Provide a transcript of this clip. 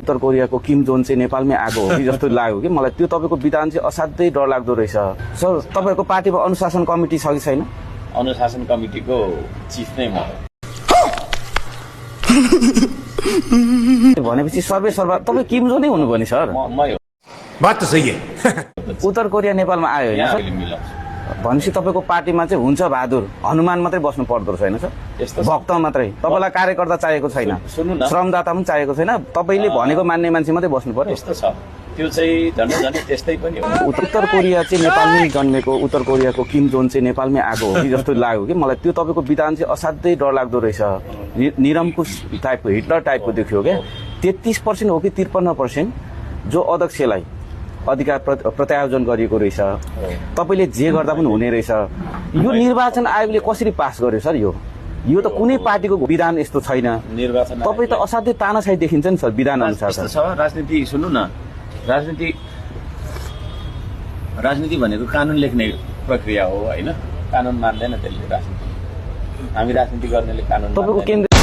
उत्तर कोरियाको किम जोन चाहिँ नेपालमै आएको हो कि जस्तो लाग्यो कि मलाई। त्यो तपाईँको विधान चाहिँ असाध्यै डरलाग्दो रहेछ सर। तपाईँहरूको पार्टीमा अनुशासन कमिटी छ कि छैन? अनुशासन कमिटीको चिफ नै म भनेपछि सर्वे सर्वा तपाईँ किम जोनै हुनुभयो नि सर? मै हो। बात त सही है। उत्तर कोरिया नेपालमा आयो होइन सर? भनेपछि तपाईँको पार्टीमा चाहिँ हुन्छ बहादुर हनुमान मात्रै बस्नु पर्दो रहेछ होइन सर? यस्तो भक्त मात्रै? तपाईँलाई कार्यकर्ता चाहिएको छैन, सुन्नु न, श्रमदाता पनि चाहिएको छैन, तपाईँले भनेको मान्ने मान्छे मात्रै बस्नु पर्यो? यस्तो छ, त्यो चाहिँ झन् त्यस्तै पनि हो। उत्तर कोरिया चाहिँ नेपालमै जन्मेको, उत्तर कोरियाको किम जोन चाहिँ नेपालमै आएको हो कि जस्तो लाग्यो कि मलाई। त्यो तपाईँको विधान चाहिँ असाध्यै डरलाग्दो रहेछ। निरङ्कुश टाइपको, हिटलर टाइपको देख्यो क्या। 33% हो कि 53% जो अध्यक्षलाई अधिकार प्रत्यायोजन गरिएको रहेछ। तपाईँले जे गर्दा पनि हुने रहेछ। यो निर्वाचन आयोगले कसरी पास गर्यो सर? यो त कुनै पार्टीको विधान यस्तो छैन। निर्वाचन तपाईँ त असाध्यै तानाशाही देखिन्छ नि सर विधान अनुसार। छ राजनीति, सुन्नु न, राजनीति भनेको कानुन लेख्ने प्रक्रिया हो होइन? कानुन मान्दैन त्यसले राजनीति। हामी राजनीति गर्नेले कानुन तपाईँको केन्द्र